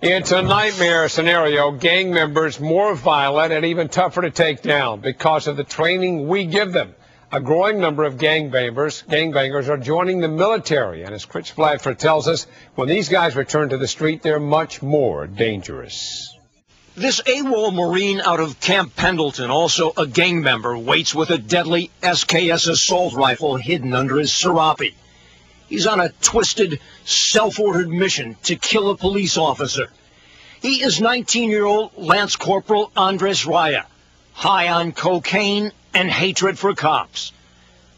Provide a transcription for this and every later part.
It's a nightmare scenario. Gang members more violent and even tougher to take down because of the training we give them. A growing number of gangbangers are joining the military. And as Chris Bradford tells us, when these guys return to the street, they're much more dangerous. This AWOL Marine out of Camp Pendleton, also a gang member, waits with a deadly SKS assault rifle hidden under his serape. He's on a twisted, self-ordered mission to kill a police officer. He is 19-year-old Lance Corporal Andres Raya, high on cocaine and hatred for cops.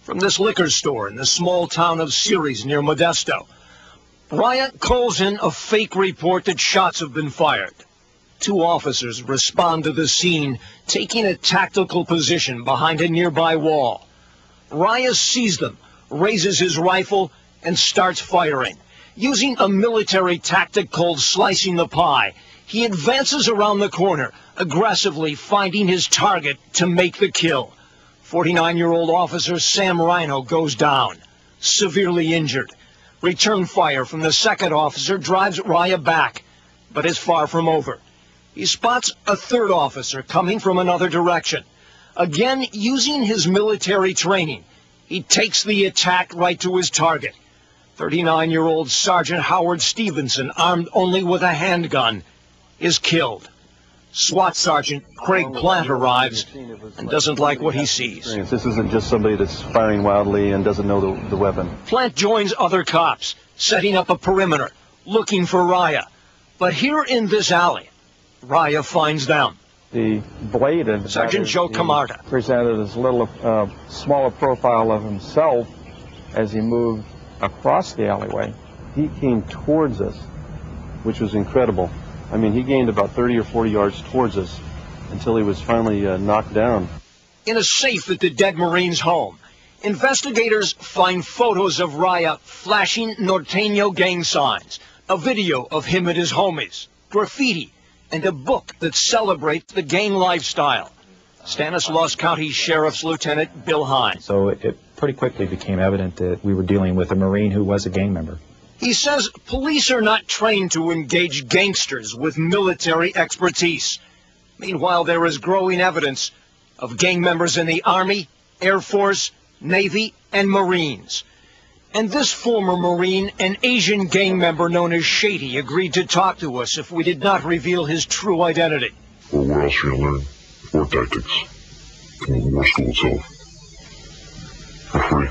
From this liquor store in the small town of Ceres near Modesto, Raya calls in a fake report that shots have been fired. Two officers respond to the scene, taking a tactical position behind a nearby wall. Raya sees them, raises his rifle, and starts firing. Using a military tactic called slicing the pie, he advances around the corner, aggressively finding his target to make the kill. 49-year-old officer Sam Rhino goes down, severely injured. Return fire from the second officer drives Raya back, but is far from over. He spots a third officer coming from another direction. Again, using his military training, he takes the attack right to his target. 39-year-old Sergeant Howard Stevenson, armed only with a handgun, is killed. SWAT Sergeant Craig Plant arrives and doesn't like what he sees. This isn't just somebody that's firing wildly and doesn't know the weapon. Plant joins other cops, setting up a perimeter, looking for Raya. But here in this alley, Raya finds them. The blade of Sergeant Joe Camarda presented this little smaller profile of himself as he moved across the alleyway. He came towards us, which was incredible. I mean, he gained about 30 or 40 yards towards us until he was finally knocked down. In a safe at the dead Marine's home, investigators find photos of Raya flashing Norteño gang signs, a video of him and his homies, graffiti, and a book that celebrates the gang lifestyle. Stanislaus County Sheriff's Lieutenant Bill Hines. So it pretty quickly became evident that we were dealing with a Marine who was a gang member. He says police are not trained to engage gangsters with military expertise. Meanwhile, there is growing evidence of gang members in the Army, Air Force, Navy, and Marines. And this former Marine, an Asian gang member known as Shady, agreed to talk to us if we did not reveal his true identity. Well, where else are you going to learn war tactics? From the war school itself. For free.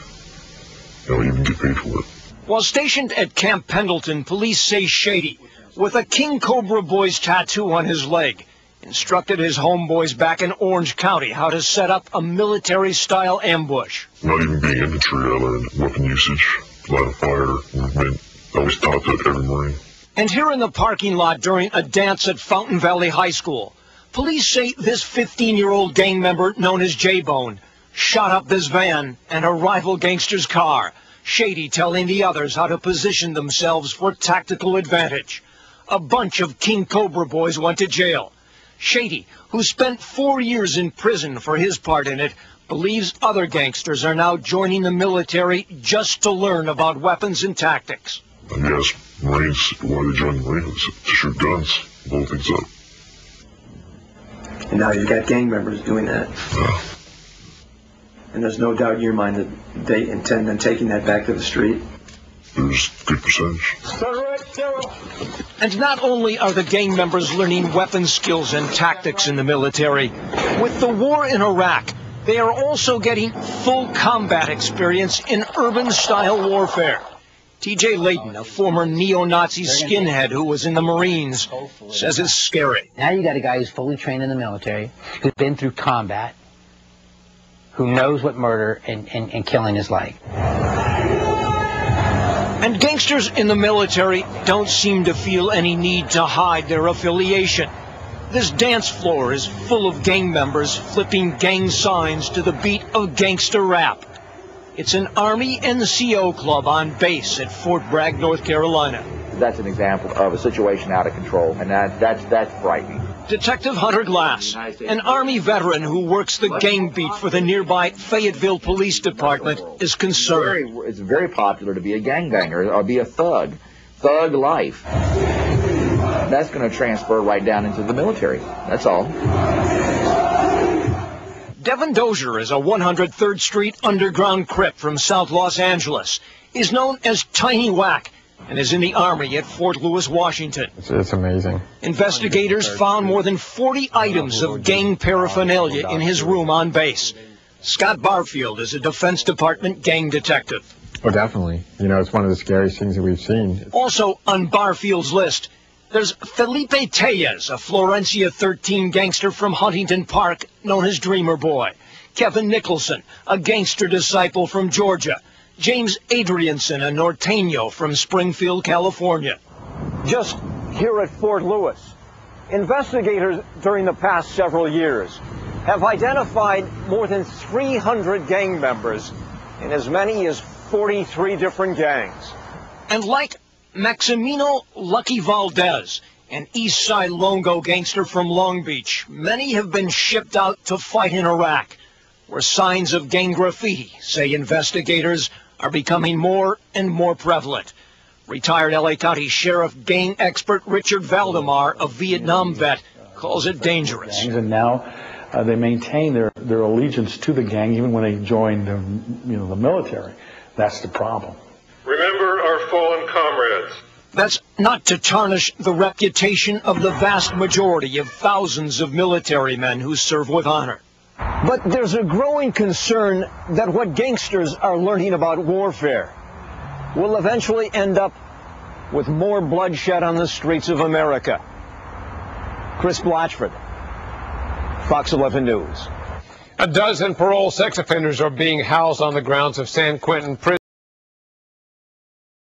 You don't even get paid for it. While stationed at Camp Pendleton, police say Shady, with a King Cobra Boys tattoo on his leg, instructed his homeboys back in Orange County how to set up a military-style ambush. Not even being infantry, I learned weapon usage, line of fire, movement. I was taught that every Marine. And here in the parking lot during a dance at Fountain Valley High School, police say this 15-year-old gang member known as J-Bone shot up this van and a rival gangster's car, Shady telling the others how to position themselves for tactical advantage. A bunch of King Cobra Boys went to jail. Shady, who spent 4 years in prison for his part in it, believes other gangsters are now joining the military just to learn about weapons and tactics. And yes, Marines, why they join the Marines? To shoot guns, blow things up. And now you've got gang members doing that. Yeah. And there's no doubt in your mind that they intend on taking that back to the street? There's a good percentage. And not only are the gang members learning weapon skills and tactics in the military, with the war in Iraq, they are also getting full combat experience in urban-style warfare. T.J. Layton, a former neo-Nazi skinhead who was in the Marines, says it's scary. Now you got a guy who's fully trained in the military, who's been through combat, who knows what murder and killing is like. And gangsters in the military don't seem to feel any need to hide their affiliation. This dance floor is full of gang members flipping gang signs to the beat of gangster rap. It's an Army NCO club on base at Fort Bragg, North Carolina. That's an example of a situation out of control, and that's frightening. Detective Hunter Glass, an Army veteran who works the gang beat for the nearby Fayetteville Police Department, is concerned. It's very popular to be a gangbanger or be a thug. Thug life. that's going to transfer right down into the military. That's all. Devin Dozier is a 103rd Street underground crip from South Los Angeles. He's known as Tiny Whack and is in the Army at Fort Lewis, Washington. It's amazing. Investigators found more than 40 items of gang paraphernalia in his room on base. Scott Barfield is a Defense Department gang detective. Oh, definitely. You know, it's one of the scariest things that we've seen. Also on Barfield's list, there's Felipe Tellez, a Florencia 13 gangster from Huntington Park, known as Dreamer Boy. Kevin Nicholson, a gangster disciple from Georgia. James Adrianson, a Norteño from Springfield, California. Just here at Fort Lewis, investigators during the past several years have identified more than 300 gang members in as many as 43 different gangs. And like Maximino Lucky Valdez, an East Side Longo gangster from Long Beach, many have been shipped out to fight in Iraq, where signs of gang graffiti, say investigators, are becoming more and more prevalent. Retired LA County Sheriff gang expert Richard Valdemar, a Vietnam vet, calls it dangerous. And now they maintain their allegiance to the gang even when they join the military. That's the problem. Remember our fallen comrades. That's not to tarnish the reputation of the vast majority of thousands of military men who serve with honor. But there's a growing concern that what gangsters are learning about warfare will eventually end up with more bloodshed on the streets of America. Chris Blatchford, Fox 11 News. A dozen parole sex offenders are being housed on the grounds of San Quentin Prison.